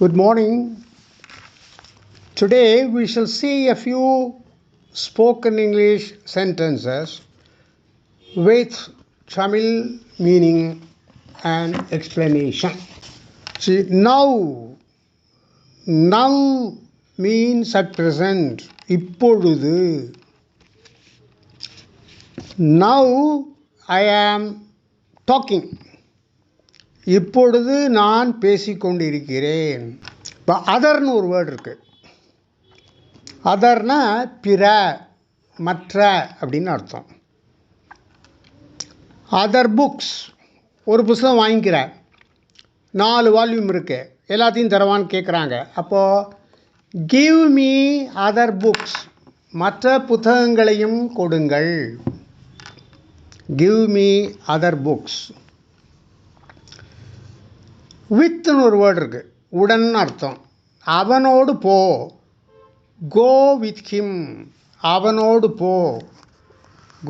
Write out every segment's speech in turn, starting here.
Good morning. Today we shall see a few spoken English sentences with Tamil meaning and explanation. See, now means at present. இப்பொழுது. Now I am talking. இப்பொழுது நான் பேசிக்கொண்டிருக்கிறேன். இப்போ அதர்னு ஒரு word இருக்குது. அதர்னா பிற, மற்ற அப்படின்னு அர்த்தம். அதர் புக்ஸ், ஒரு புஸ்தகம் வாங்கிக்கிற, 4 வால்யூம் இருக்குது, எல்லாத்தையும் தரவான்னு கேட்குறாங்க. அப்போது கிவ் மீ அதர் புக்ஸ், மற்ற புத்தகங்களையும் கொடுங்கள். Give me other books. வித்னு ஒரு வேர்டு இருக்குது, உடன் அர்த்தம். அவனோடு போ, கோ வித் ஹிம். அவனோடு போ,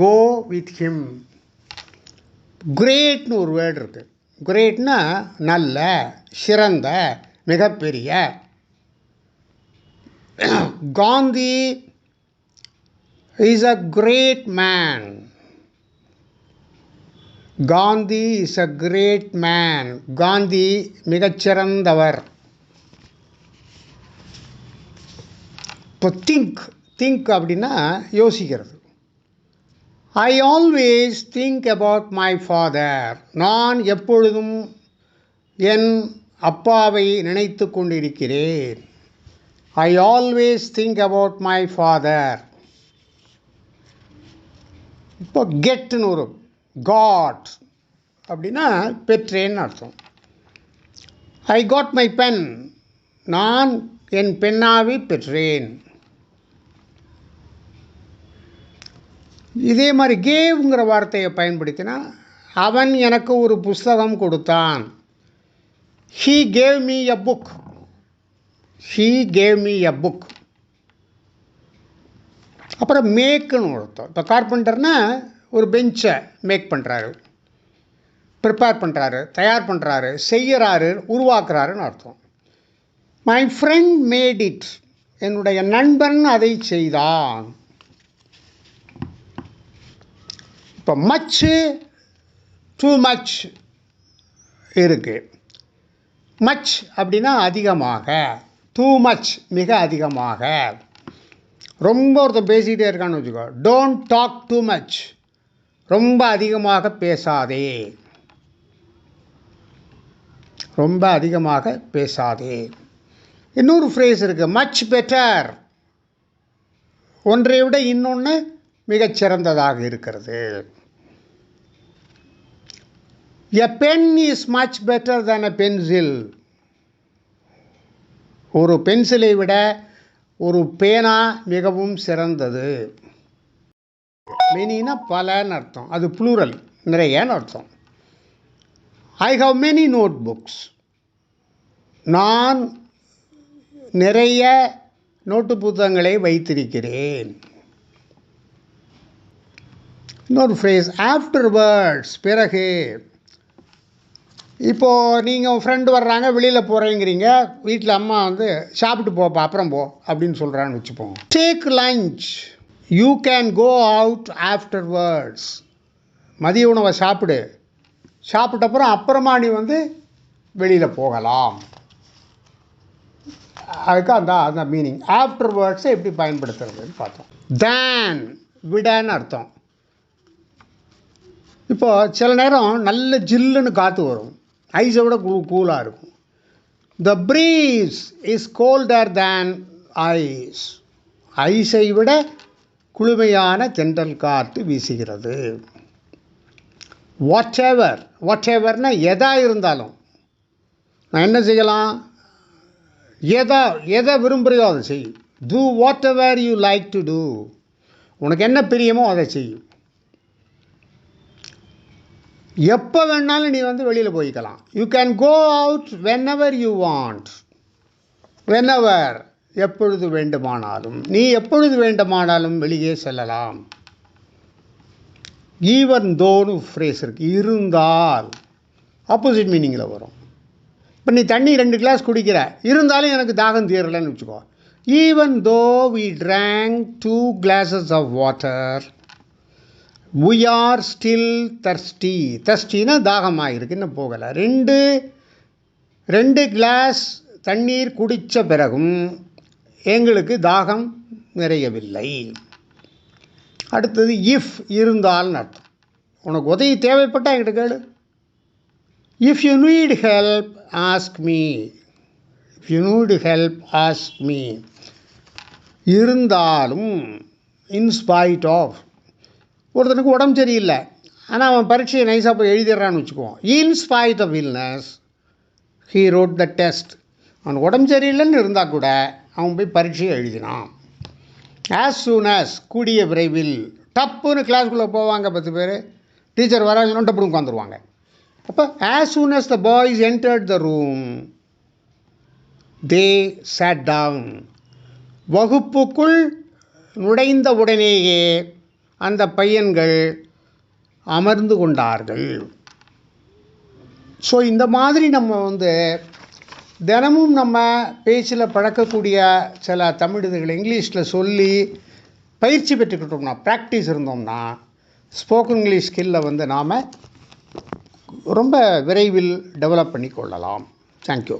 கோ வித் ஹிம். கிரேட்னு ஒரு வேர்டு இருக்குது. கிரேட்னா நல்ல, சிறந்த, மிகப்பெரிய. Gandhi is a great man. Gandhi is a great man. Gandhi மிகச்சிறந்தவர். இப்போ திங்க் அப்படின்னா யோசிக்கிறது. I always think about my father. நான் எப்பொழுதும் என் அப்பாவை நினைத்து கொண்டிருக்கிறேன். I always think about my father. இப்போ கெட்னு ஒரு காட் அப்படின்னா பெற்றேன்னு அர்த்தம். I got my pen. நான் என் பென்னாவை பெற்றேன். இதே மாதிரி கேவ்ங்கிற வார்த்தையை பயன்படுத்தினா அவன் எனக்கு ஒரு புஸ்தகம் கொடுத்தான். He gave me a book. He gave me a book. அப்புறம் மேக்குன்னு அர்த்தம். இப்போ கார்பெண்டர்னா ஒரு பெஞ்சை மேக் பண்ணுறாரு, ப்ரிப்பேர் பண்ணுறாரு, தயார் பண்ணுறாரு, செய்கிறாரு, உருவாக்குறாருன்னு அர்த்தம். My friend made it. என்னுடைய நண்பன் அதை செய்தான். இப்போ மச்சு, டூ மச் இருக்குது. மச் அப்படின்னா அதிகமாக, டூ மச் மிக அதிகமாக. ரொம்ப ஒருத்தன் பேசிக்கிட்டே இருக்கான்னு வச்சுக்கோ, டோன்ட் டாக் டூ மச். ரொம்ப அதிகமாக பேசாதே. ரொம்ப அதிகமாக பேசாதே. இன்னொரு ஃப்ரேஸ் இருக்குது, மச் பெட்டர். ஒன்றை விட இன்னொன்று மிகச்சிறந்ததாக இருக்கிறது. A pen is much better than a pencil. ஒரு பென்சிலை விட ஒரு பேனா மிகவும் சிறந்தது. மெனினா பலன்னு அர்த்தம். அது ப்ளூரல், நிறையன்னு அர்த்தம். I have many notebooks. நான் நிறைய நோட்டு புத்தகங்களை வைத்திருக்கிறேன். இன்னொரு ஃப்ரேஸ், ஆஃப்டர்வர்ட்ஸ், பிறகு. இப்போது நீங்கள் உங்கள் ஃப்ரெண்டு வர்றாங்க, வெளியில் போகிறேங்கிறீங்க, வீட்டில் அம்மா சாப்பிட்டு போப்பா அப்புறம் போ அப்படின்னு சொல்கிறான்னு வச்சுப்போம். Take lunch. You can go out afterwards. மதிய உணவை சாப்பிடு, சாப்பிட்டப்புறம் அப்புறமா நீ வெளியில் போகலாம். அதுக்கு அந்த மீனிங். ஆஃப்டர்வர்ட்ஸை எப்படி பயன்படுத்துறதுன்னு பார்த்தோம். தேன், விடன்னு அர்த்தம். இப்போது சில நேரம் நல்ல ஜில்லுன்னு காற்று வரும், ஐஸை விட கூலாக இருக்கும். The breeze is colder than ice. ஐஸை விட குளுமையான தென்றல் காற்று வீசுகிறது. வாட் எவர்னா எதாக இருந்தாலும் நான் என்ன செய்யலாம், எதை விரும்புகிறையோ அதை செய். Do whatever you like to do. உனக்கு என்ன பிரியமோ அதை செய். எப்போ வேணாலும் நீ வெளியில் போய்க்கலாம். You can go out whenever you want. Whenever, எப்பொழுது வேண்டுமானாலும். நீ எப்பொழுது வேண்டுமானாலும் வெளியே செல்லலாம். ஈவன் தோன்னு ஃப்ரேஸ் இருக்குது, இருந்தால் ஆப்போசிட் மீனிங்கில் வரும். இப்போ நீ தண்ணி 2 கிளாஸ் குடிக்கிற, இருந்தாலும் எனக்கு தாகம் தீரலைன்னு வச்சுக்கோ. Even though we drank 2 glasses of water, we are still thirsty. thirstyனா தாகமாக இருக்கு, இன்னும் போகலை. 2 கிளாஸ் தண்ணீர் குடித்த பிறகும் எங்களுக்கு தாகம் நிறையவில்லை. அடுத்தது இஃப், இருந்தால்னு அர்த்தம். உனக்கு உதவி தேவைப்பட்டால் என்கிட்ட கேளு. If you need help ask me. If you need help ask me. இருந்தாலும், இன்ஸ்பைட் ஆஃப், ஒருத்தனுக்கு உடம்பு சரியில்லை, ஆனால் அவன் பரீட்சையை நைஸாக போய் எழுதிடுறான்னு வச்சுக்குவோம். In spite of illness he wrote the test. அவனுக்கு உடம்பு சரியில்லைன்னு இருந்தால் கூட அவன் போய் பரீட்சையை எழுதினான். ஆஸ் சூன் ஆஸ், கூடிய விரைவில். டப்புன்னு கிளாஸ்குள்ளே போவாங்க 10 பேர், டீச்சர் வராங்கன்னு டப்புன்னு உட்காந்துருவாங்க. அப்போ as soon as the boys entered the room they sat down. வகுப்புக்குள் நுழைந்த உடனேயே அந்த பையன்கள் அமர்ந்து கொண்டார்கள். ஸோ இந்த மாதிரி நம்ம தினமும் நம்ம பேச்சில் பழக்கக்கூடிய சில தமிழ் இதுகளை இங்கிலீஷில் சொல்லி பயிற்சி பெற்றுக்கிட்டோம்னா, ப்ராக்டிஸ் இருந்தோம்னா, ஸ்போக்கன் இங்கிலீஷ் ஸ்கில்லை நாம் ரொம்ப விரைவில் டெவலப் பண்ணி கொள்ளலாம். தேங்க்யூ.